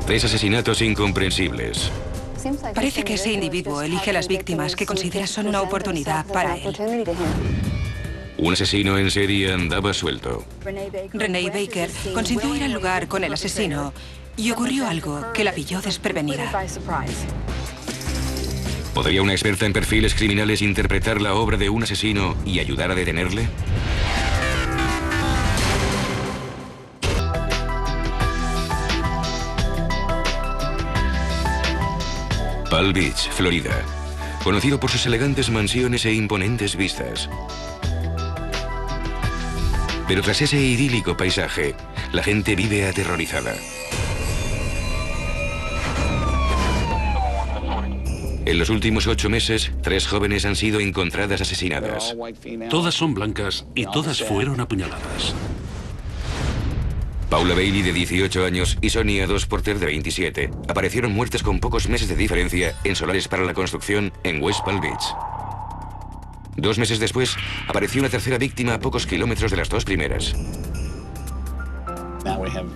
Tres asesinatos incomprensibles. Parece que ese individuo elige a las víctimas que considera son una oportunidad para él. Un asesino en serie andaba suelto. Renee Baker consiguió ir al lugar con el asesino y ocurrió algo que la pilló desprevenida. ¿Podría una experta en perfiles criminales interpretar la obra de un asesino y ayudar a detenerle? Palm Beach, Florida, conocido por sus elegantes mansiones e imponentes vistas. Pero tras ese idílico paisaje, la gente vive aterrorizada. En los últimos 8 meses, 3 jóvenes han sido encontradas asesinadas. Todas son blancas y todas fueron apuñaladas. Paula Bailey, de 18 años, y Sonia Dos Porter, de 27, aparecieron muertas con pocos meses de diferencia en solares para la construcción en West Palm Beach. 2 meses después, apareció una tercera víctima a pocos kilómetros de las 2 primeras.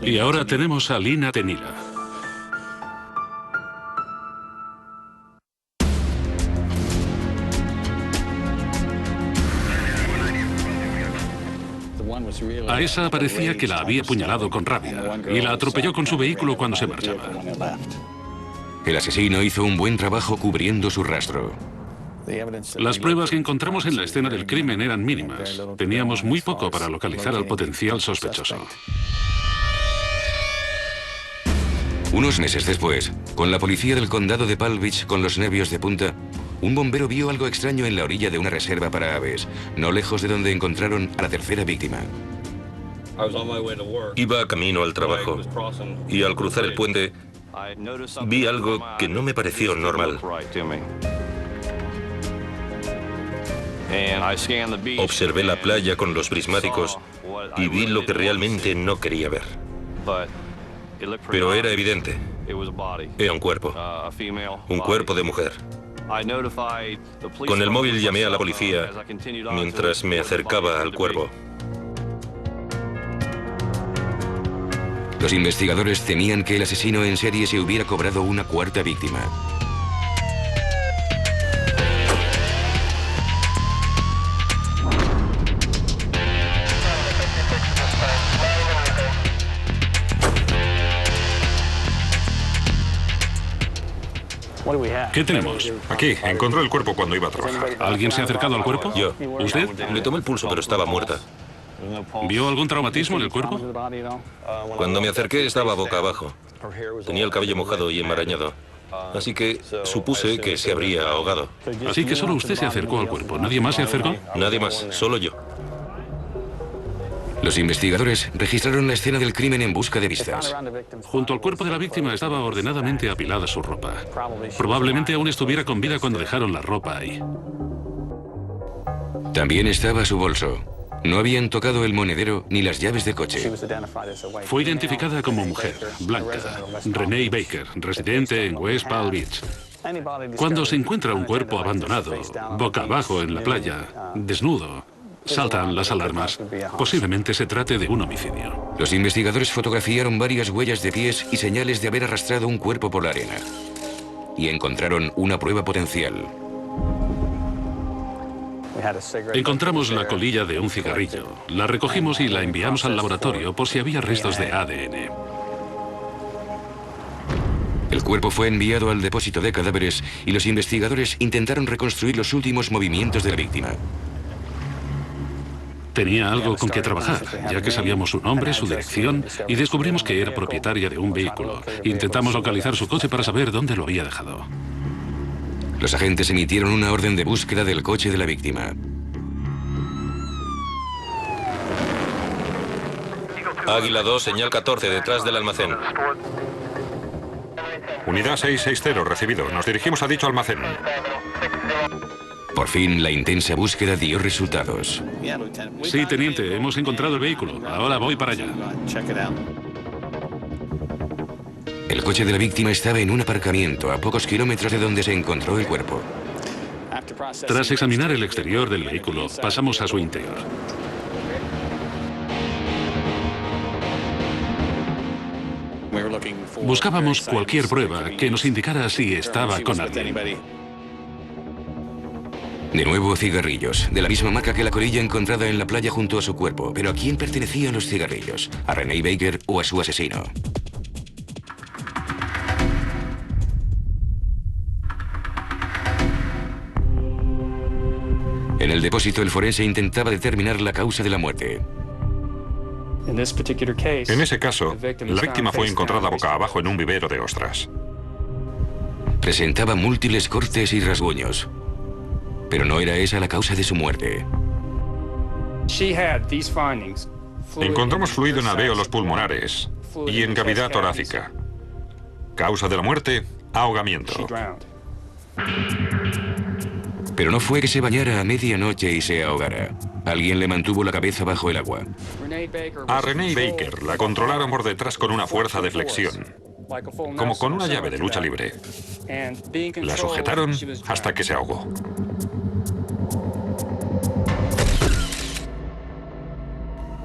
Y ahora tenemos a Lina Tenila. A esa parecía que la había apuñalado con rabia y la atropelló con su vehículo cuando se marchaba. El asesino hizo un buen trabajo cubriendo su rastro. Las pruebas que encontramos en la escena del crimen eran mínimas. Teníamos muy poco para localizar al potencial sospechoso. Unos meses después, con la policía del condado de Palm Beach con los nervios de punta, un bombero vio algo extraño en la orilla de una reserva para aves, no lejos de donde encontraron a la tercera víctima. Iba camino al trabajo y al cruzar el puente vi algo que no me pareció normal. Observé la playa con los prismáticos y vi lo que realmente no quería ver. Pero era evidente. Era un cuerpo de mujer. Con el móvil llamé a la policía mientras me acercaba al cuerpo. Los investigadores temían que el asesino en serie se hubiera cobrado una cuarta víctima. ¿Qué tenemos? Aquí, encontró el cuerpo cuando iba a trabajar. ¿Alguien se ha acercado al cuerpo? Yo. ¿Usted? Le tomé el pulso, pero estaba muerta. ¿Vio algún traumatismo en el cuerpo? Cuando me acerqué estaba boca abajo. Tenía el cabello mojado y enmarañado. Así que supuse que se habría ahogado. Así que solo usted se acercó al cuerpo. ¿Nadie más se acercó? Nadie más, solo yo. Los investigadores registraron la escena del crimen en busca de pistas. Junto al cuerpo de la víctima estaba ordenadamente apilada su ropa. Probablemente aún estuviera con vida cuando dejaron la ropa ahí. También estaba su bolso. No habían tocado el monedero ni las llaves del coche. Fue identificada como mujer, blanca, Renee Baker, residente en West Palm Beach. Cuando se encuentra un cuerpo abandonado, boca abajo en la playa, desnudo, saltan las alarmas. Posiblemente se trate de un homicidio. Los investigadores fotografiaron varias huellas de pies y señales de haber arrastrado un cuerpo por la arena. Y encontraron una prueba potencial. Encontramos la colilla de un cigarrillo. La recogimos y la enviamos al laboratorio por si había restos de ADN. El cuerpo fue enviado al depósito de cadáveres y los investigadores intentaron reconstruir los últimos movimientos de la víctima. Tenía algo con que trabajar, ya que sabíamos su nombre, su dirección, y descubrimos que era propietaria de un vehículo. Intentamos localizar su coche para saber dónde lo había dejado. Los agentes emitieron una orden de búsqueda del coche de la víctima. Águila 2, señal 14, detrás del almacén. Unidad 660, recibido. Nos dirigimos a dicho almacén. Por fin, la intensa búsqueda dio resultados. Sí, teniente, hemos encontrado el vehículo. Ahora voy para allá. El coche de la víctima estaba en un aparcamiento a pocos kilómetros de donde se encontró el cuerpo. Tras examinar el exterior del vehículo, pasamos a su interior. Buscábamos cualquier prueba que nos indicara si estaba con alguien. De nuevo cigarrillos, de la misma marca que la colilla encontrada en la playa junto a su cuerpo. Pero ¿a quién pertenecían los cigarrillos? ¿A Renee Baker o a su asesino? En el depósito, el forense intentaba determinar la causa de la muerte. En ese caso, la víctima fue encontrada boca abajo en un vivero de ostras. Presentaba múltiples cortes y rasguños. Pero no era esa la causa de su muerte. Encontramos fluido en alvéolos pulmonares y en cavidad torácica. Causa de la muerte, ahogamiento. Pero no fue que se bañara a medianoche y se ahogara. Alguien le mantuvo la cabeza bajo el agua. A Renee Baker la controlaron por detrás con una fuerza de flexión, como con una llave de lucha libre. La sujetaron hasta que se ahogó.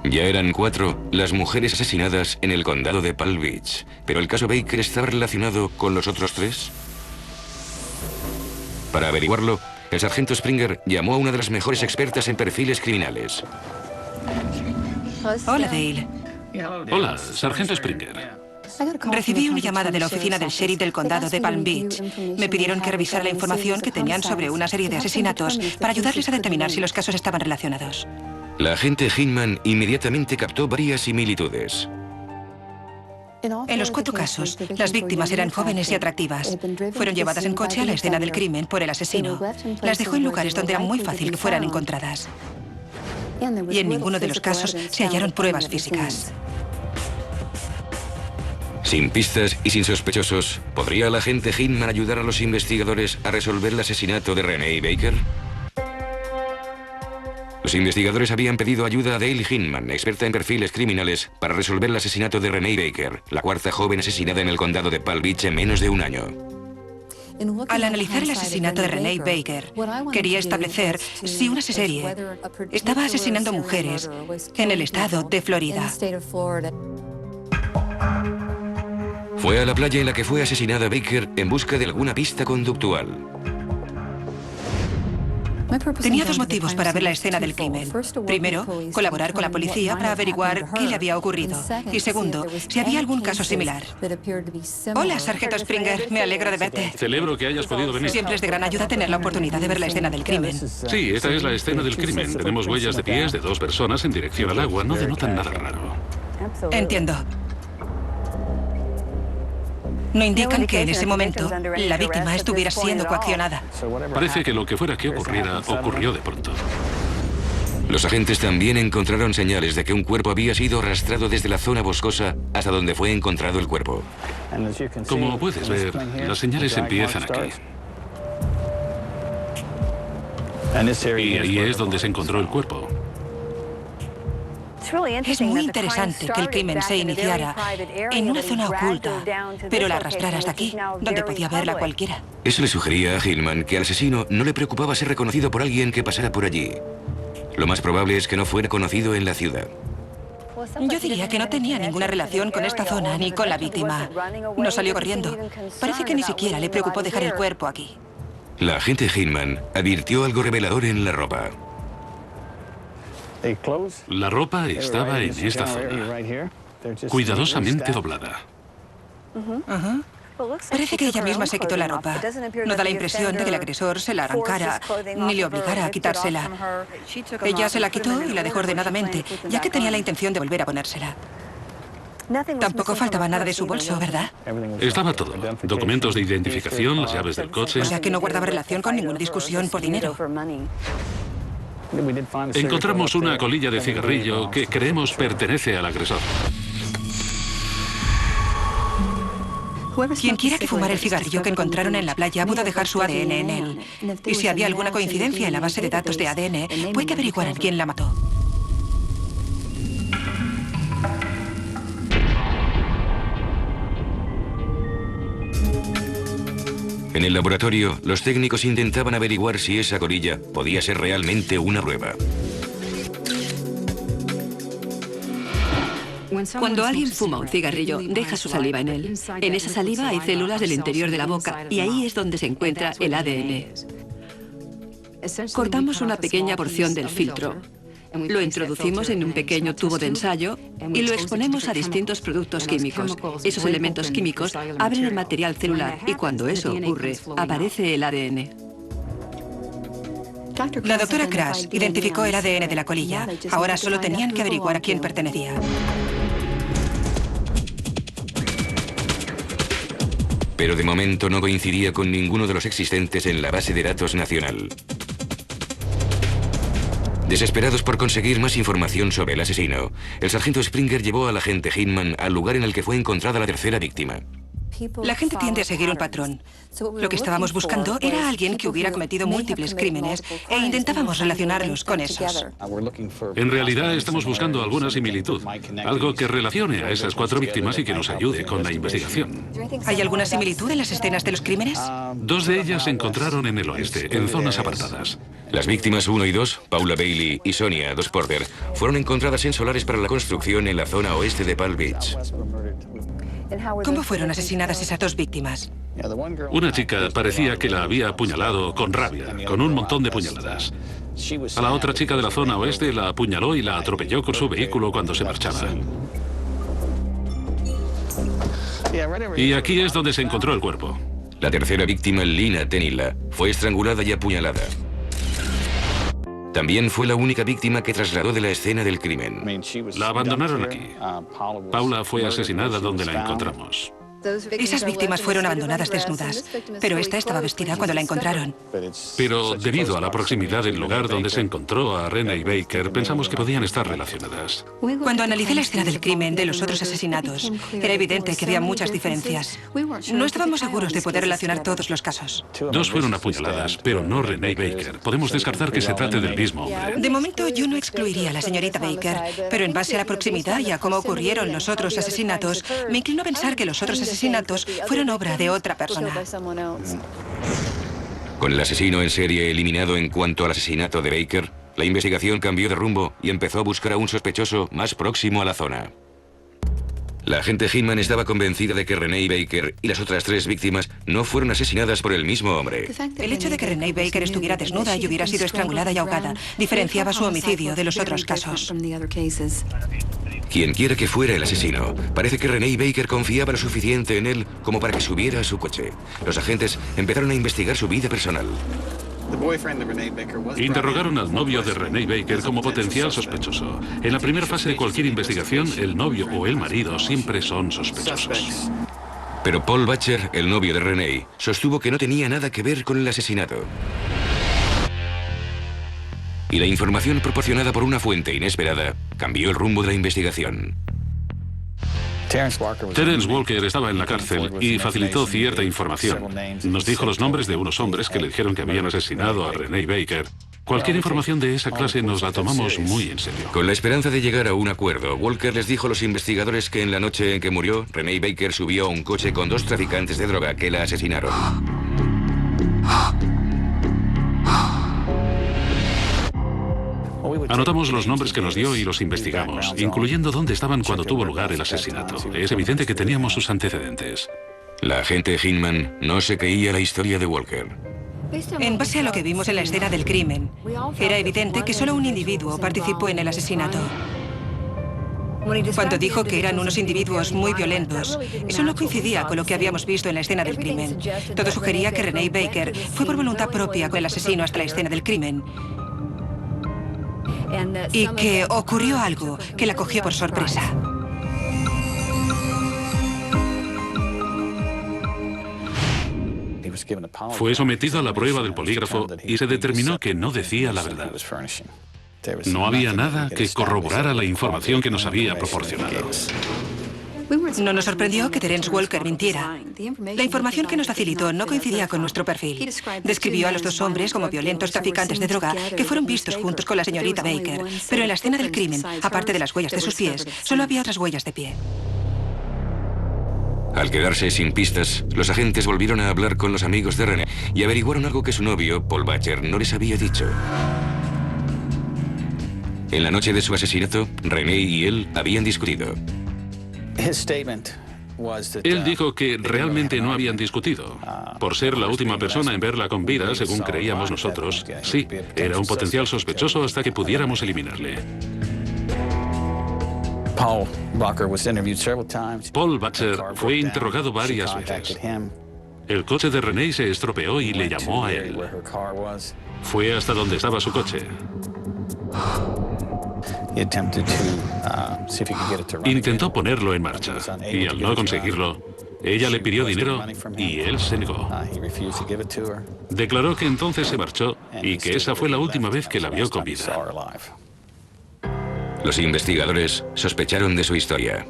Ya eran 4 las mujeres asesinadas en el condado de Palm Beach. ¿Pero el caso Baker estaba relacionado con los otros 3? Para averiguarlo, el sargento Springer llamó a una de las mejores expertas en perfiles criminales. Hola, Dale. Hola, sargento Springer. Recibí una llamada de la oficina del sheriff del condado de Palm Beach. Me pidieron que revisara la información que tenían sobre una serie de asesinatos para ayudarles a determinar si los casos estaban relacionados. La agente Hinman inmediatamente captó varias similitudes. En los 4 casos, las víctimas eran jóvenes y atractivas. Fueron llevadas en coche a la escena del crimen por el asesino. Las dejó en lugares donde era muy fácil que fueran encontradas. Y en ninguno de los casos se hallaron pruebas físicas. Sin pistas y sin sospechosos, ¿podría el agente Hinman ayudar a los investigadores a resolver el asesinato de Renee Baker? Los investigadores habían pedido ayuda a Dale Hinman, experta en perfiles criminales, para resolver el asesinato de Renee Baker, la 4ª joven asesinada en el condado de Palm Beach en menos de un año. Al analizar el asesinato de Renee Baker, quería establecer si una serie estaba asesinando mujeres en el estado de Florida. Fue a la playa en la que fue asesinada Baker en busca de alguna pista conductual. Tenía 2 motivos para ver la escena del crimen. Primero, colaborar con la policía para averiguar qué le había ocurrido. Y segundo, si había algún caso similar. Hola, sargento Springer. Me alegro de verte. Celebro que hayas podido venir. Siempre es de gran ayuda tener la oportunidad de ver la escena del crimen. Sí, esta es la escena del crimen. Tenemos huellas de pies de 2 personas en dirección al agua. No denotan nada raro. Entiendo. No indican que en ese momento la víctima estuviera siendo coaccionada. Parece que lo que fuera que ocurriera, ocurrió de pronto. Los agentes también encontraron señales de que un cuerpo había sido arrastrado desde la zona boscosa hasta donde fue encontrado el cuerpo. Como puedes ver, las señales empiezan aquí. Y ahí es donde se encontró el cuerpo. Es muy interesante que el crimen se iniciara en una zona oculta, pero la arrastrara hasta aquí, donde podía verla cualquiera. Eso le sugería a Hillman que al asesino no le preocupaba ser reconocido por alguien que pasara por allí. Lo más probable es que no fuera conocido en la ciudad. Yo diría que no tenía ninguna relación con esta zona ni con la víctima. No salió corriendo. Parece que ni siquiera le preocupó dejar el cuerpo aquí. La agente Hillman advirtió algo revelador en la ropa. La ropa estaba en esta zona, cuidadosamente doblada. Parece que ella misma se quitó la ropa. No da la impresión de que el agresor se la arrancara ni le obligara a quitársela. Ella se la quitó y la dejó ordenadamente, ya que tenía la intención de volver a ponérsela. Tampoco faltaba nada de su bolso, ¿verdad? Estaba todo. Documentos de identificación, las llaves del coche. O sea que no guardaba relación con ninguna discusión por dinero. Encontramos una colilla de cigarrillo que creemos pertenece al agresor. Quien quiera que fumara el cigarrillo que encontraron en la playa pudo dejar su ADN en él. Y si había alguna coincidencia en la base de datos de ADN, puede que averiguaran quién la mató. En En el laboratorio, los técnicos intentaban averiguar si esa colilla podía ser realmente una prueba. Cuando alguien fuma un cigarrillo, deja su saliva en él. En esa saliva hay células del interior de la boca y ahí es donde se encuentra el ADN. Cortamos una pequeña porción del filtro, lo introducimos en un pequeño tubo de ensayo y lo exponemos a distintos productos químicos. Esos elementos químicos abren el material celular y cuando eso ocurre, aparece el ADN. La doctora Crash identificó el ADN de la colilla. Ahora solo tenían que averiguar a quién pertenecía. Pero de momento no coincidía con ninguno de los existentes en la base de datos nacional. Desesperados por conseguir más información sobre el asesino, el sargento Springer llevó al agente Hinman al lugar en el que fue encontrada la tercera víctima. La gente tiende a seguir un patrón. Lo que estábamos buscando era alguien que hubiera cometido múltiples crímenes e intentábamos relacionarlos con esos. En realidad estamos buscando alguna similitud, algo que relacione a esas 4 víctimas y que nos ayude con la investigación. ¿Hay alguna similitud en las escenas de los crímenes? 2 de ellas se encontraron en el oeste, en zonas apartadas. Las víctimas 1 y 2, Paula Bailey y Sonia Dos Porter, fueron encontradas en solares para la construcción en la zona oeste de Palm Beach. ¿Cómo fueron asesinadas esas 2 víctimas? Una chica parecía que la había apuñalado con rabia, con un montón de puñaladas. A la otra chica de la zona oeste la apuñaló y la atropelló con su vehículo cuando se marchaba. Y aquí es donde se encontró el cuerpo. La tercera víctima, Lina Tenila, fue estrangulada y apuñalada. También fue la única víctima que trasladó de la escena del crimen. La abandonaron aquí. Paula fue asesinada donde la encontramos. Esas víctimas fueron abandonadas desnudas, pero esta estaba vestida cuando la encontraron. Pero debido a la proximidad del lugar donde se encontró a Renee Baker, pensamos que podían estar relacionadas. Cuando analicé la escena del crimen de los otros asesinatos, era evidente que había muchas diferencias. No estábamos seguros de poder relacionar todos los casos. 2 fueron apuñaladas, pero no Renee Baker. Podemos descartar que se trate del mismo hombre. De momento yo no excluiría a la señorita Baker, pero en base a la proximidad y a cómo ocurrieron los otros asesinatos, me inclino a pensar que los otros asesinatos fueron obra de otra persona. Con el asesino en serie eliminado en cuanto al asesinato de Baker, la investigación cambió de rumbo y empezó a buscar a un sospechoso más próximo a la zona. La agente Hinman estaba convencida de que Renee Baker y las otras 3 víctimas no fueron asesinadas por el mismo hombre. El hecho de que Renee Baker estuviera desnuda y hubiera sido estrangulada y ahogada diferenciaba su homicidio de los otros casos. Quien quiera que fuera el asesino, parece que Renee Baker confiaba lo suficiente en él como para que subiera a su coche. Los agentes empezaron a investigar su vida personal. Interrogaron al novio de Renee Baker como potencial sospechoso. En la primera fase de cualquier investigación, el novio o el marido siempre son sospechosos. Pero Paul Butcher, el novio de Renee, sostuvo que no tenía nada que ver con el asesinato. Y la información proporcionada por una fuente inesperada cambió el rumbo de la investigación. Terence Walker estaba en la cárcel y facilitó cierta información. Nos dijo los nombres de unos hombres que le dijeron que habían asesinado a Renee Baker. Cualquier información de esa clase nos la tomamos muy en serio. Con la esperanza de llegar a un acuerdo, Walker les dijo a los investigadores que en la noche en que murió, Renee Baker subió a un coche con 2 traficantes de droga que la asesinaron. Anotamos los nombres que nos dio y los investigamos, incluyendo dónde estaban cuando tuvo lugar el asesinato. Es evidente que teníamos sus antecedentes. La agente Hinman no se creía la historia de Walker. En base a lo que vimos en la escena del crimen, era evidente que solo un individuo participó en el asesinato. Cuando dijo que eran unos individuos muy violentos, eso no coincidía con lo que habíamos visto en la escena del crimen. Todo sugería que Renee Baker fue por voluntad propia con el asesino hasta la escena del crimen. Y que ocurrió algo que la cogió por sorpresa. Fue sometido a la prueba del polígrafo y se determinó que no decía la verdad. No había nada que corroborara la información que nos había proporcionado. No nos sorprendió que Terence Walker mintiera. La información que nos facilitó no coincidía con nuestro perfil. Describió a los 2 hombres como violentos traficantes de droga que fueron vistos juntos con la señorita Baker. Pero en la escena del crimen, aparte de las huellas de sus pies, solo había otras huellas de pie. Al quedarse sin pistas, los agentes volvieron a hablar con los amigos de René y averiguaron algo que su novio, Paul Butcher, no les había dicho. En la noche de su asesinato, René y él habían discutido. Él dijo que realmente no habían discutido. Por ser la última persona en verla con vida, según creíamos nosotros, sí, era un potencial sospechoso hasta que pudiéramos eliminarle. Paul Butcher fue interrogado varias veces. El coche de René se estropeó y le llamó a él. Fue hasta donde estaba su coche. Intentó ponerlo en marcha y al no conseguirlo, ella le pidió dinero y él se negó. Declaró que entonces se marchó y que esa fue la última vez que la vio con vida. Los investigadores sospecharon de su historia.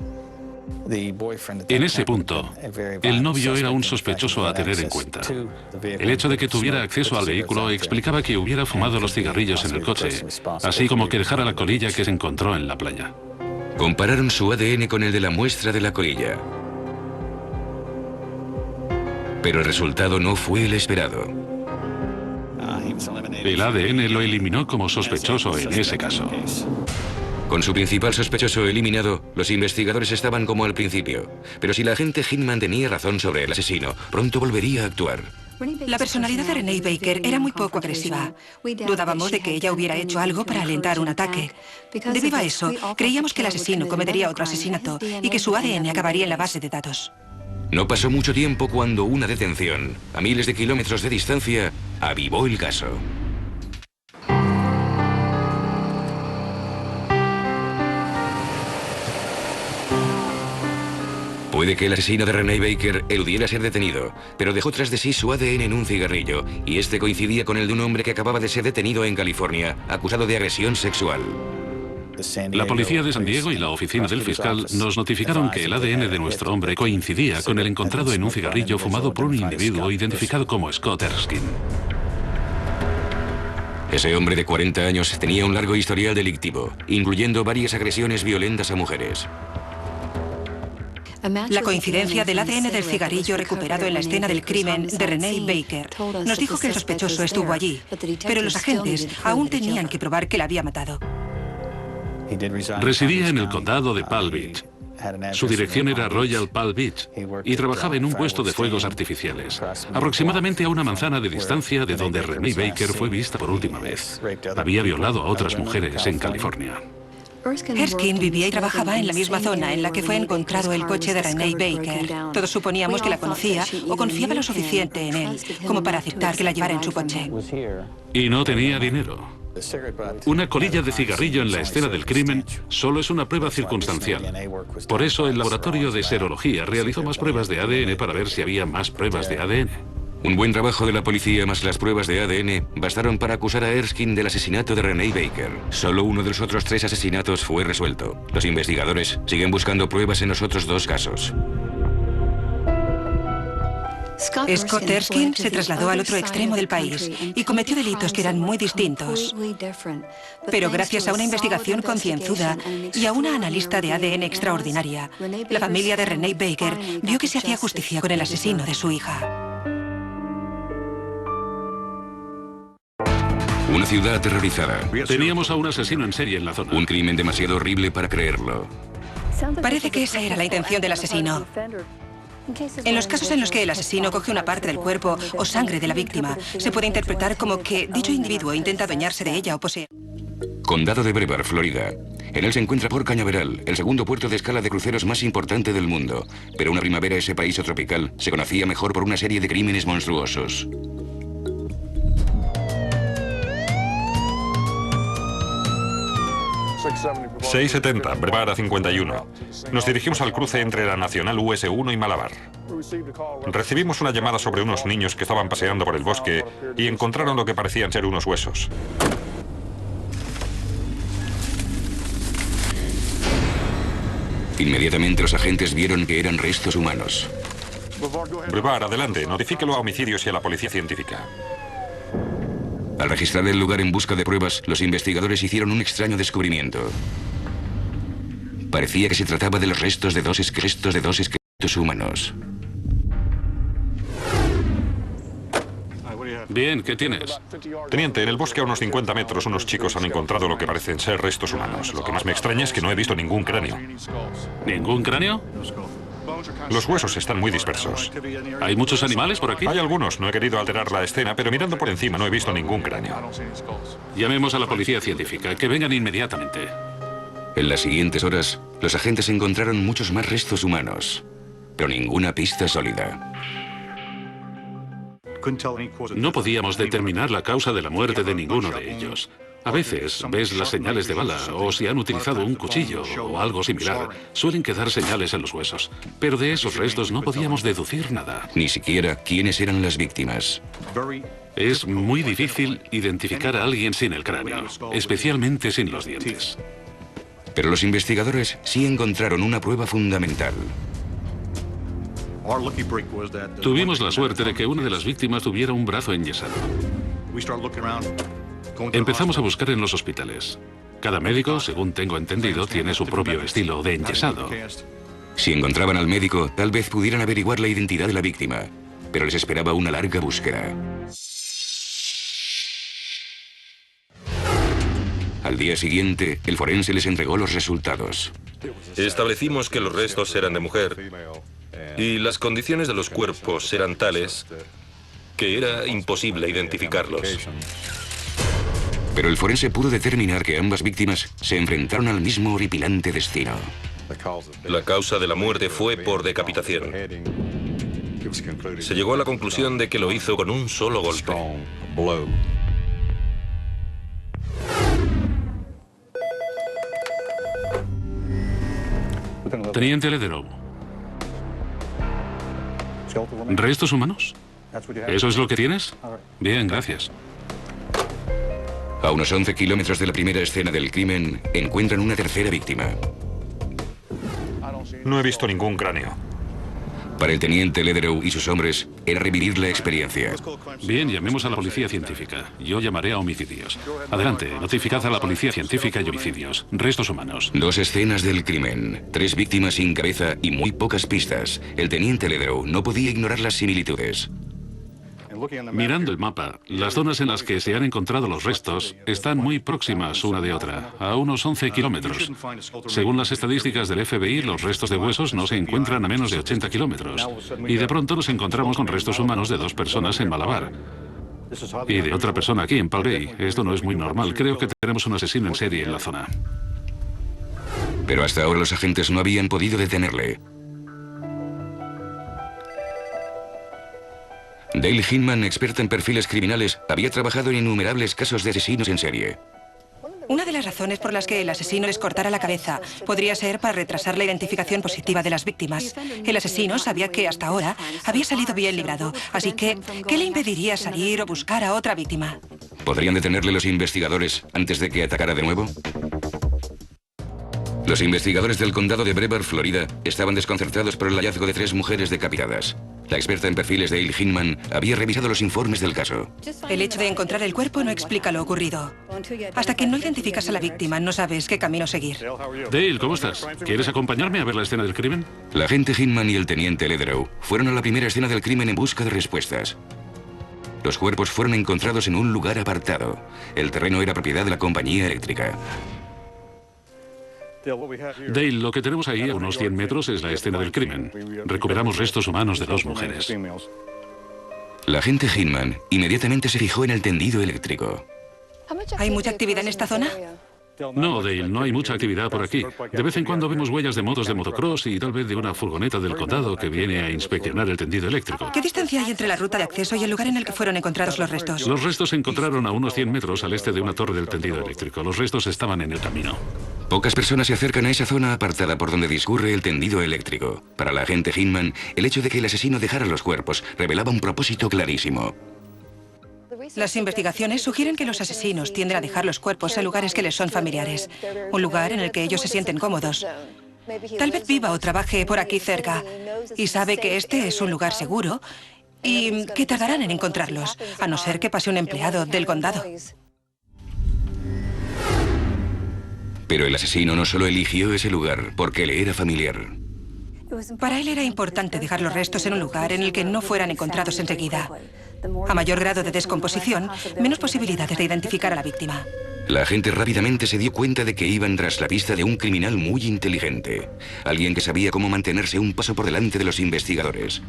En ese punto, el novio era un sospechoso a tener en cuenta. El hecho de que tuviera acceso al vehículo explicaba que hubiera fumado los cigarrillos en el coche, así como que dejara la colilla que se encontró en la playa. Compararon su ADN con el de la muestra de la colilla. Pero el resultado no fue el esperado. El ADN lo eliminó como sospechoso en ese caso. Con su principal sospechoso eliminado, los investigadores estaban como al principio. Pero si la agente Hinman tenía razón sobre el asesino, pronto volvería a actuar. La personalidad de Renee Baker era muy poco agresiva. Dudábamos de que ella hubiera hecho algo para alentar un ataque. Debido a eso, creíamos que el asesino cometería otro asesinato y que su ADN acabaría en la base de datos. No pasó mucho tiempo cuando una detención, a miles de kilómetros de distancia, avivó el caso. Puede que el asesino de René Baker eludiera ser detenido, pero dejó tras de sí su ADN en un cigarrillo, y este coincidía con el de un hombre que acababa de ser detenido en California, acusado de agresión sexual. La policía de San Diego y la oficina del fiscal nos notificaron que el ADN de nuestro hombre coincidía con el encontrado en un cigarrillo fumado por un individuo identificado como Scott Erskine. Ese hombre de 40 años tenía un largo historial delictivo, incluyendo varias agresiones violentas a mujeres. La coincidencia del ADN del cigarrillo recuperado en la escena del crimen de Renee Baker nos dijo que el sospechoso estuvo allí, pero los agentes aún tenían que probar que la había matado. Residía en el condado de Palm Beach. Su dirección era Royal Palm Beach y trabajaba en un puesto de fuegos artificiales, aproximadamente a una manzana de distancia de donde Renee Baker fue vista por última vez. Había violado a otras mujeres en California. Erskine vivía y trabajaba en la misma zona en la que fue encontrado el coche de Renee Baker. Todos suponíamos que la conocía o confiaba lo suficiente en él como para aceptar que la llevara en su coche. Y no tenía dinero. Una colilla de cigarrillo en la escena del crimen solo es una prueba circunstancial. Por eso el laboratorio de serología realizó más pruebas de ADN para ver si había más pruebas de ADN. Un buen trabajo de la policía más las pruebas de ADN bastaron para acusar a Erskine del asesinato de Renee Baker. Solo uno de los otros 3 asesinatos fue resuelto. Los investigadores siguen buscando pruebas en los otros 2 casos. Scott Erskine se trasladó al otro extremo del país y cometió delitos que eran muy distintos. Pero gracias a una investigación concienzuda y a una analista de ADN extraordinaria, la familia de Renee Baker vio que se hacía justicia con el asesino de su hija. Una ciudad aterrorizada. Teníamos a un asesino en serie en la zona. Un crimen demasiado horrible para creerlo. Parece que esa era la intención del asesino. En los casos en los que el asesino coge una parte del cuerpo o sangre de la víctima, se puede interpretar como que dicho individuo intenta adueñarse de ella o poseer. Condado de Brevard, Florida. En él se encuentra Port Cañaveral, el segundo puerto de escala de cruceros más importante del mundo. Pero una primavera ese paraíso tropical se conocía mejor por una serie de crímenes monstruosos. ...670, Brevard 51. Nos dirigimos al cruce entre la Nacional US1 y Malabar. Recibimos una llamada sobre unos niños que estaban paseando por el bosque y encontraron lo que parecían ser unos huesos. Inmediatamente los agentes vieron que eran restos humanos. Brevard, adelante, notifíquelo a homicidios y a la policía científica. Al registrar el lugar en busca de pruebas, los investigadores hicieron un extraño descubrimiento. Parecía que se trataba de los restos de dos esqueletos restos humanos. Bien, ¿qué tienes? Teniente, en el bosque a unos 50 metros unos chicos han encontrado lo que parecen ser restos humanos. Lo que más me extraña es que no he visto ningún cráneo. ¿Ningún cráneo? Los huesos están muy dispersos. ¿Hay muchos animales por aquí? Hay algunos, no he querido alterar la escena, pero mirando por encima no he visto ningún cráneo. Llamemos a la policía científica, que vengan inmediatamente. En las siguientes horas, los agentes encontraron muchos más restos humanos, pero ninguna pista sólida. No podíamos determinar la causa de la muerte de ninguno de ellos. A veces ves las señales de bala, o si han utilizado un cuchillo o algo similar, suelen quedar señales en los huesos. Pero de esos restos no podíamos deducir nada. Ni siquiera quiénes eran las víctimas. Es muy difícil identificar a alguien sin el cráneo, especialmente sin los dientes. Pero los investigadores sí encontraron una prueba fundamental. Tuvimos la suerte de que una de las víctimas tuviera un brazo enyesado. Empezamos a buscar en los hospitales. Cada médico, según tengo entendido, tiene su propio estilo de enyesado. Si encontraban al médico, tal vez pudieran averiguar la identidad de la víctima, pero les esperaba una larga búsqueda. Al día siguiente, el forense les entregó los resultados. Establecimos que los restos eran de mujer y las condiciones de los cuerpos eran tales que era imposible identificarlos. Pero el forense pudo determinar que ambas víctimas se enfrentaron al mismo horripilante destino. La causa de la muerte fue por decapitación. Se llegó a la conclusión de que lo hizo con un solo golpe. Teniente Lederow. ¿Restos humanos? ¿Eso es lo que tienes? Bien, gracias. A unos 11 kilómetros de la primera escena del crimen, encuentran una tercera víctima. No he visto ningún cráneo. Para el teniente Lederow y sus hombres, era revivir la experiencia. Bien, llamemos a la policía científica. Yo llamaré a homicidios. Adelante, notificad a la policía científica y homicidios. Restos humanos. 2 escenas del crimen, 3 víctimas sin cabeza y muy pocas pistas. El teniente Lederow no podía ignorar las similitudes. Mirando el mapa, las zonas en las que se han encontrado los restos están muy próximas una de otra, a unos 11 kilómetros. Según las estadísticas del FBI, los restos de huesos no se encuentran a menos de 80 kilómetros. Y de pronto nos encontramos con restos humanos de 2 personas en Malabar. Y de otra persona aquí en Palm Bay. Esto no es muy normal. Creo que tenemos un asesino en serie en la zona. Pero hasta ahora los agentes no habían podido detenerle. Dale Hinman, experta en perfiles criminales, había trabajado en innumerables casos de asesinos en serie. Una de las razones por las que el asesino les cortara la cabeza podría ser para retrasar la identificación positiva de las víctimas. El asesino sabía que hasta ahora había salido bien librado, así que ¿qué le impediría salir o buscar a otra víctima? ¿Podrían detenerle los investigadores antes de que atacara de nuevo? Los investigadores del condado de Brevard, Florida, estaban desconcertados por el hallazgo de 3 mujeres decapitadas. La experta en perfiles de Dale Hinman había revisado los informes del caso. El hecho de encontrar el cuerpo no explica lo ocurrido. Hasta que no identificas a la víctima, no sabes qué camino seguir. Dale, ¿cómo estás? ¿Quieres acompañarme a ver la escena del crimen? La agente Hinman y el teniente Lederow fueron a la primera escena del crimen en busca de respuestas. Los cuerpos fueron encontrados en un lugar apartado. El terreno era propiedad de la compañía eléctrica. Dale, lo que tenemos ahí a unos 100 metros es la escena del crimen. Recuperamos restos humanos de 2 mujeres. La agente Hinman inmediatamente se fijó en el tendido eléctrico. ¿Hay mucha actividad en esta zona? No, Dale, no hay mucha actividad por aquí. De vez en cuando vemos huellas de motos de motocross y tal vez de una furgoneta del condado que viene a inspeccionar el tendido eléctrico. ¿Qué distancia hay entre la ruta de acceso y el lugar en el que fueron encontrados los restos? Los restos se encontraron a unos 100 metros al este de una torre del tendido eléctrico. Los restos estaban en el camino. Pocas personas se acercan a esa zona apartada por donde discurre el tendido eléctrico. Para la agente Hinman, el hecho de que el asesino dejara los cuerpos revelaba un propósito clarísimo. Las investigaciones sugieren que los asesinos tienden a dejar los cuerpos en lugares que les son familiares, un lugar en el que ellos se sienten cómodos. Tal vez viva o trabaje por aquí cerca y sabe que este es un lugar seguro y que tardarán en encontrarlos, a no ser que pase un empleado del condado. Pero el asesino no solo eligió ese lugar porque le era familiar. Para él era importante dejar los restos en un lugar en el que no fueran encontrados enseguida. A mayor grado de descomposición, menos posibilidades de identificar a la víctima. La gente rápidamente se dio cuenta de que iban tras la pista de un criminal muy inteligente. Alguien que sabía cómo mantenerse un paso por delante de los investigadores.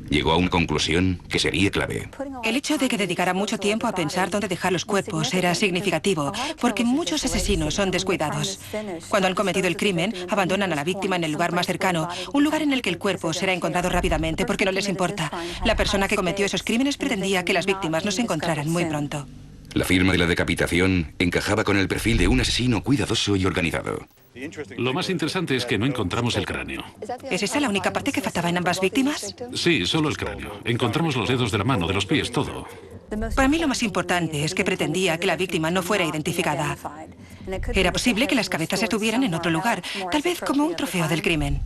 Llegó a una conclusión que sería clave. El hecho de que dedicara mucho tiempo a pensar dónde dejar los cuerpos era significativo, porque muchos asesinos son descuidados. Cuando han cometido el crimen, abandonan a la víctima en el lugar más cercano, un lugar en el que el cuerpo será encontrado rápidamente porque no les importa. La persona que cometió esos crímenes pretendía que las víctimas no se encontraran muy pronto. La firma de la decapitación encajaba con el perfil de un asesino cuidadoso y organizado. Lo más interesante es que no encontramos el cráneo. ¿Es esa la única parte que faltaba en ambas víctimas? Sí, solo el cráneo. Encontramos los dedos de la mano, de los pies, todo. Para mí lo más importante es que pretendía que la víctima no fuera identificada. Era posible que las cabezas estuvieran en otro lugar, tal vez como un trofeo del crimen.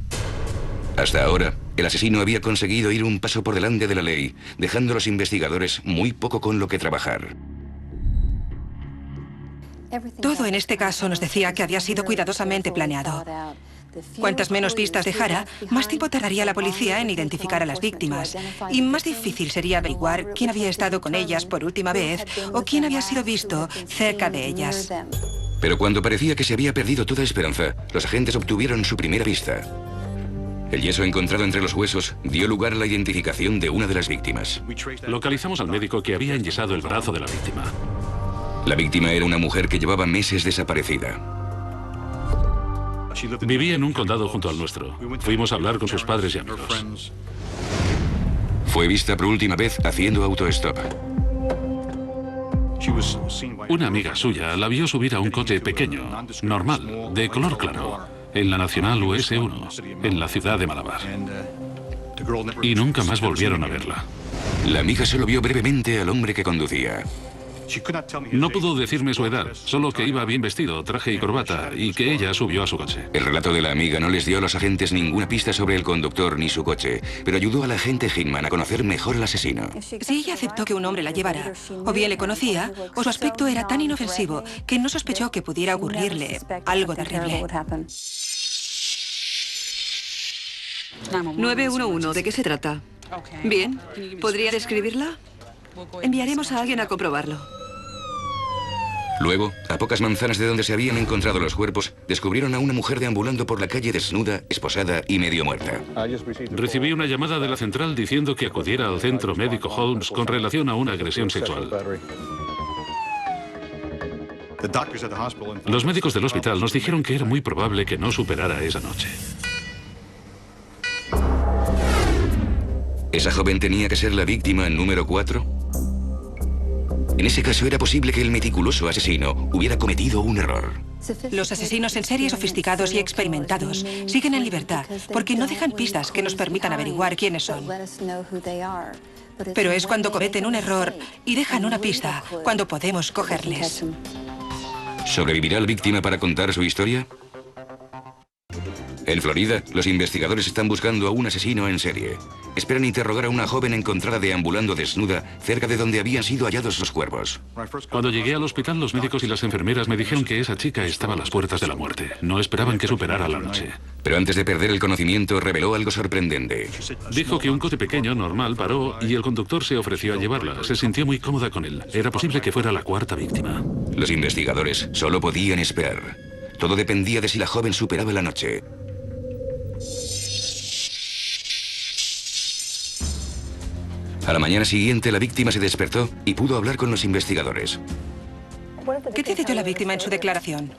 Hasta ahora, el asesino había conseguido ir un paso por delante de la ley, dejando a los investigadores muy poco con lo que trabajar. Todo en este caso nos decía que había sido cuidadosamente planeado. Cuantas menos pistas dejara, más tiempo tardaría la policía en identificar a las víctimas, y más difícil sería averiguar quién había estado con ellas por última vez o quién había sido visto cerca de ellas. Pero cuando parecía que se había perdido toda esperanza, los agentes obtuvieron su primera pista. El yeso encontrado entre los huesos dio lugar a la identificación de una de las víctimas. Localizamos al médico que había enyesado el brazo de la víctima. La víctima era una mujer que llevaba meses desaparecida. Vivía en un condado junto al nuestro. Fuimos a hablar con sus padres y amigos. Fue vista por última vez haciendo autostop. Una amiga suya la vio subir a un coche pequeño, normal, de color claro, en la Nacional US1, en la ciudad de Malabar. Y nunca más volvieron a verla. La amiga solo vio brevemente al hombre que conducía. No pudo decirme su edad, solo que iba bien vestido, traje y corbata, y que ella subió a su coche. El relato de la amiga no les dio a los agentes ninguna pista sobre el conductor ni su coche, pero ayudó al agente Hinman a conocer mejor al asesino. Si ella aceptó que un hombre la llevara, o bien le conocía, o su aspecto era tan inofensivo que no sospechó que pudiera ocurrirle algo terrible. 911, ¿de qué se trata? Bien, ¿podría describirla? Enviaremos a alguien a comprobarlo. Luego, a pocas manzanas de donde se habían encontrado los cuerpos, descubrieron a una mujer deambulando por la calle desnuda, esposada y medio muerta. Recibí una llamada de la central diciendo que acudiera al centro médico Holmes con relación a una agresión sexual. Los médicos del hospital nos dijeron que era muy probable que no superara esa noche. ¿Esa joven tenía que ser la víctima número 4? En ese caso era posible que el meticuloso asesino hubiera cometido un error. Los asesinos en serie sofisticados y experimentados siguen en libertad porque no dejan pistas que nos permitan averiguar quiénes son. Pero es cuando cometen un error y dejan una pista cuando podemos cogerles. ¿Sobrevivirá la víctima para contar su historia? En Florida, los investigadores están buscando a un asesino en serie. Esperan interrogar a una joven encontrada deambulando desnuda cerca de donde habían sido hallados los cuerpos. Cuando llegué al hospital, los médicos y las enfermeras me dijeron que esa chica estaba a las puertas de la muerte. No esperaban que superara la noche. Pero antes de perder el conocimiento, reveló algo sorprendente. Dijo que un coche pequeño, normal, paró y el conductor se ofreció a llevarla. Se sintió muy cómoda con él. Era posible que fuera la cuarta víctima. Los investigadores solo podían esperar. Todo dependía de si la joven superaba la noche. A la mañana siguiente, la víctima se despertó y pudo hablar con los investigadores. ¿Qué te dijo la víctima en su declaración?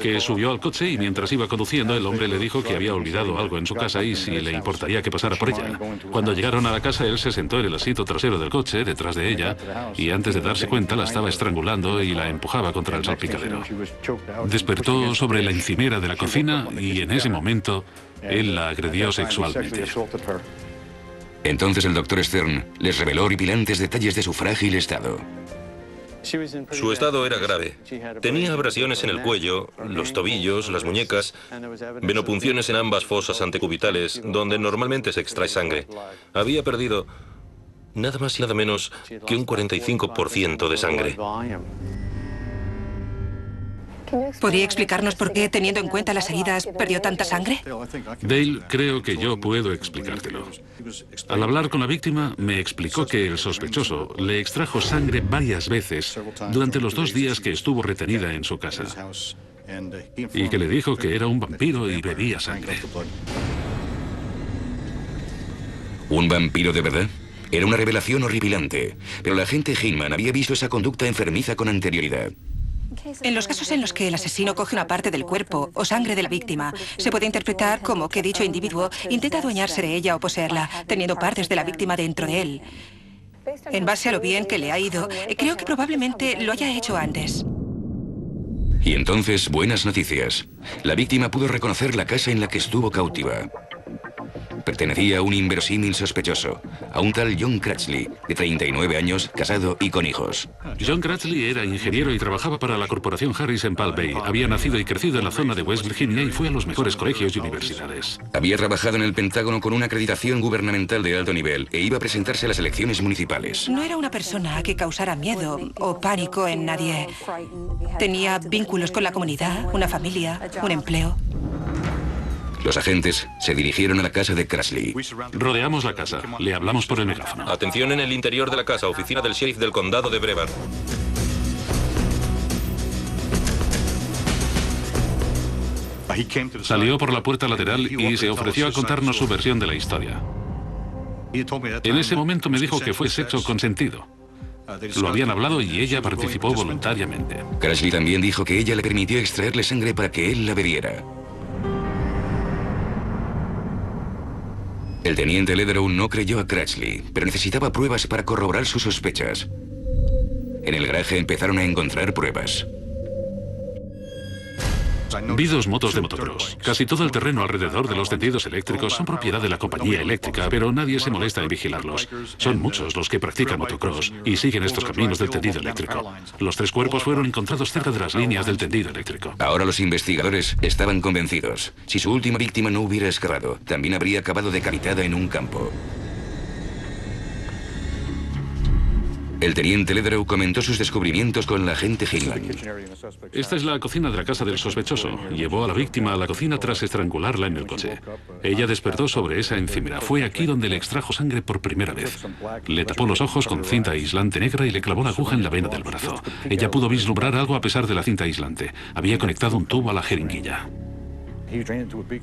Que subió al coche y mientras iba conduciendo, el hombre le dijo que había olvidado algo en su casa y si le importaría que pasara por ella. Cuando llegaron a la casa, él se sentó en el asiento trasero del coche, detrás de ella, y antes de darse cuenta la estaba estrangulando y la empujaba contra el salpicadero. Despertó sobre la encimera de la cocina y en ese momento, él la agredió sexualmente. Entonces el doctor Stern les reveló horripilantes detalles de su frágil estado. Su estado era grave. Tenía abrasiones en el cuello, los tobillos, las muñecas, venopunciones en ambas fosas antecubitales, donde normalmente se extrae sangre. Había perdido nada más y nada menos que un 45% de sangre. ¿Podría explicarnos por qué, teniendo en cuenta las heridas, perdió tanta sangre? Dale, creo que yo puedo explicártelo. Al hablar con la víctima, me explicó que el sospechoso le extrajo sangre varias veces durante los 2 días que estuvo retenida en su casa. Y que le dijo que era un vampiro y bebía sangre. ¿Un vampiro de verdad? Era una revelación horripilante, pero la agente Hinman había visto esa conducta enfermiza con anterioridad. En los casos en los que el asesino coge una parte del cuerpo o sangre de la víctima, se puede interpretar como que dicho individuo intenta adueñarse de ella o poseerla, teniendo partes de la víctima dentro de él. En base a lo bien que le ha ido, creo que probablemente lo haya hecho antes. Y entonces, buenas noticias. La víctima pudo reconocer la casa en la que estuvo cautiva. Pertenecía a un inverosímil sospechoso, a un tal John Cratchley, de 39 años, casado y con hijos. John Cratchley era ingeniero y trabajaba para la corporación Harris en Palm Bay. Había nacido y crecido en la zona de West Virginia y fue a los mejores colegios y universidades. Había trabajado en el Pentágono con una acreditación gubernamental de alto nivel e iba a presentarse a las elecciones municipales. No era una persona que causara miedo o pánico en nadie. Tenía vínculos con la comunidad, una familia, un empleo. Los agentes se dirigieron a la casa de Cratchley. Rodeamos la casa. Le hablamos por el megáfono. Atención en el interior de la casa, oficina del sheriff del condado de Brevard. Salió por la puerta lateral y se ofreció a contarnos su versión de la historia. En ese momento me dijo que fue sexo consentido. Lo habían hablado y ella participó voluntariamente. Cratchley también dijo que ella le permitió extraerle sangre para que él la bebiera. El teniente Lederow no creyó a Cratchley, pero necesitaba pruebas para corroborar sus sospechas. En el garaje empezaron a encontrar pruebas. Vi 2 motos de motocross. Casi todo el terreno alrededor de los tendidos eléctricos son propiedad de la compañía eléctrica, pero nadie se molesta en vigilarlos. Son muchos los que practican motocross y siguen estos caminos del tendido eléctrico. Los 3 cuerpos fueron encontrados cerca de las líneas del tendido eléctrico. Ahora los investigadores estaban convencidos. Si su última víctima no hubiera escapado, también habría acabado decapitada en un campo. El teniente Lederow comentó sus descubrimientos con la agente Hinman. Esta es la cocina de la casa del sospechoso. Llevó a la víctima a la cocina tras estrangularla en el coche. Ella despertó sobre esa encimera. Fue aquí donde le extrajo sangre por primera vez. Le tapó los ojos con cinta aislante negra y le clavó la aguja en la vena del brazo. Ella pudo vislumbrar algo a pesar de la cinta aislante. Había conectado un tubo a la jeringuilla.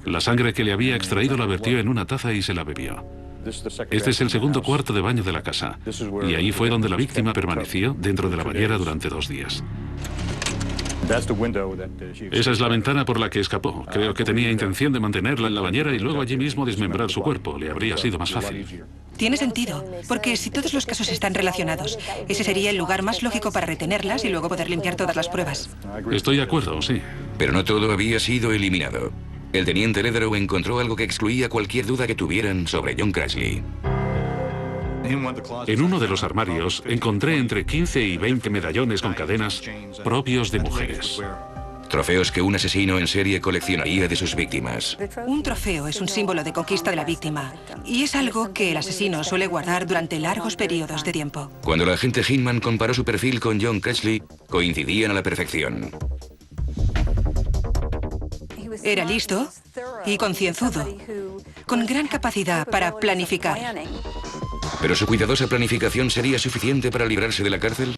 La sangre que le había extraído la vertió en una taza y se la bebió. Este es el segundo cuarto de baño de la casa. Y ahí fue donde la víctima permaneció dentro de la bañera durante 2 días. Esa es la ventana por la que escapó. Creo que tenía intención de mantenerla en la bañera y luego allí mismo desmembrar su cuerpo. Le habría sido más fácil. Tiene sentido, porque si todos los casos están relacionados, ese sería el lugar más lógico para retenerlas y luego poder limpiar todas las pruebas. Estoy de acuerdo, sí. Pero no todo había sido eliminado. El teniente Lederow encontró algo que excluía cualquier duda que tuvieran sobre John Cratchley. En uno de los armarios encontré entre 15 y 20 medallones con cadenas propios de mujeres. Trofeos que un asesino en serie coleccionaría de sus víctimas. Un trofeo es un símbolo de conquista de la víctima y es algo que el asesino suele guardar durante largos periodos de tiempo. Cuando la agente Hinman comparó su perfil con John Cratchley, coincidían a la perfección. Era listo y concienzudo, con gran capacidad para planificar. ¿Pero su cuidadosa planificación sería suficiente para librarse de la cárcel?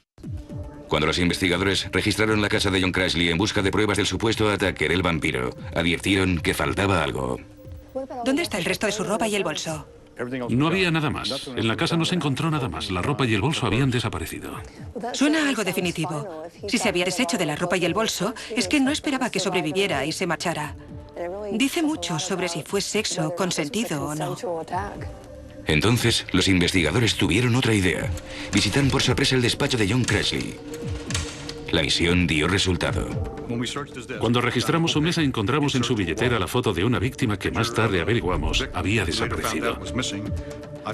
Cuando los investigadores registraron la casa de John Cratchley en busca de pruebas del supuesto ataque del vampiro, advirtieron que faltaba algo. ¿Dónde está el resto de su ropa y el bolso? No había nada más. En la casa no se encontró nada más. La ropa y el bolso habían desaparecido. Suena algo definitivo. Si se había deshecho de la ropa y el bolso, es que no esperaba que sobreviviera y se marchara. Dice mucho sobre si fue sexo consentido o no. Entonces, los investigadores tuvieron otra idea. Visitaron por sorpresa el despacho de John Cratchley. La misión dio resultado. Cuando registramos su mesa, encontramos en su billetera la foto de una víctima que más tarde averiguamos había desaparecido.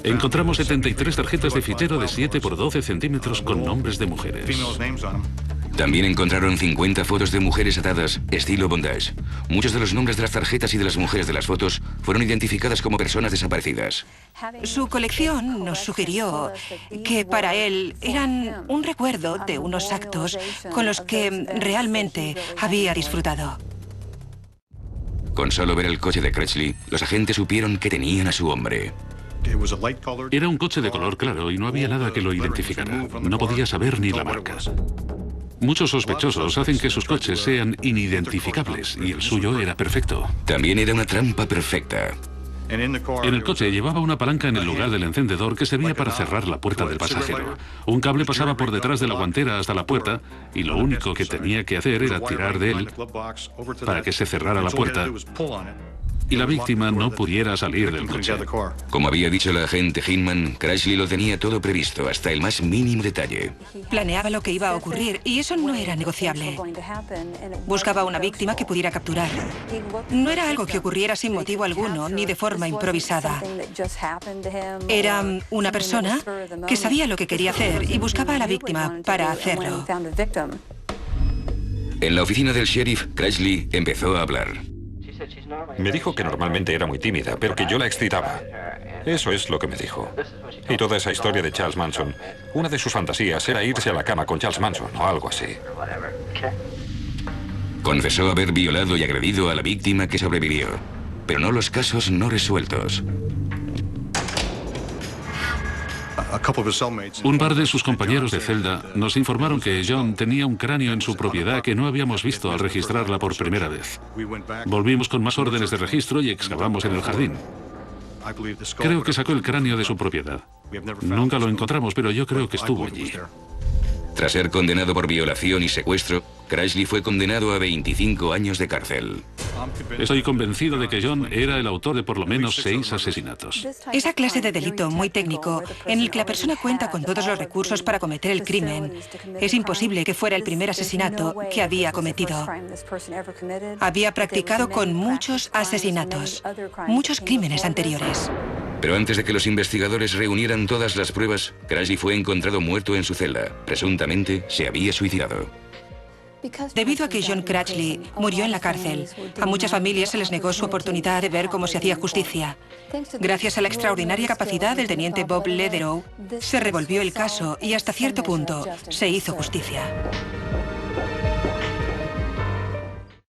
Encontramos 73 tarjetas de fichero de 7 por 12 centímetros con nombres de mujeres. También encontraron 50 fotos de mujeres atadas, estilo bondage. Muchos de los nombres de las tarjetas y de las mujeres de las fotos fueron identificadas como personas desaparecidas. Su colección nos sugirió que para él eran un recuerdo de unos actos con los que realmente había disfrutado. Con solo ver el coche de Crutchley, los agentes supieron que tenían a su hombre. Era un coche de color claro y no había nada que lo identificara. No podía saber ni la marca. Muchos sospechosos hacen que sus coches sean inidentificables y el suyo era perfecto. También era una trampa perfecta. En el coche llevaba una palanca en el lugar del encendedor que servía para cerrar la puerta del pasajero. Un cable pasaba por detrás de la guantera hasta la puerta y lo único que tenía que hacer era tirar de él para que se cerrara la puerta y la víctima no pudiera salir del coche. Como había dicho el agente Hinman, Crutchley lo tenía todo previsto, hasta el más mínimo detalle. Planeaba lo que iba a ocurrir y eso no era negociable. Buscaba una víctima que pudiera capturar. No era algo que ocurriera sin motivo alguno ni de forma improvisada. Era una persona que sabía lo que quería hacer y buscaba a la víctima para hacerlo. En la oficina del sheriff, Crutchley empezó a hablar. Me dijo que normalmente era muy tímida, pero que yo la excitaba. Eso es lo que me dijo. Y toda esa historia de Charles Manson, una de sus fantasías era irse a la cama con Charles Manson o algo así. Confesó haber violado y agredido a la víctima que sobrevivió, pero no los casos no resueltos. Un par de sus compañeros de celda nos informaron que John tenía un cráneo en su propiedad que no habíamos visto al registrarla por primera vez. Volvimos con más órdenes de registro y excavamos en el jardín. Creo que sacó el cráneo de su propiedad. Nunca lo encontramos, pero yo creo que estuvo allí. Tras ser condenado por violación y secuestro, Crutchley fue condenado a 25 años de cárcel. Estoy convencido de que John era el autor de por lo menos 6 asesinatos. Esa clase de delito muy técnico, en el que la persona cuenta con todos los recursos para cometer el crimen, es imposible que fuera el primer asesinato que había cometido. Había practicado con muchos asesinatos, muchos crímenes anteriores. Pero antes de que los investigadores reunieran todas las pruebas, Crutchley fue encontrado muerto en su celda. Presuntamente se había suicidado. Debido a que John Crutchley murió en la cárcel, a muchas familias se les negó su oportunidad de ver cómo se hacía justicia. Gracias a la extraordinaria capacidad del teniente Bob Lederow, se revolvió el caso y hasta cierto punto se hizo justicia.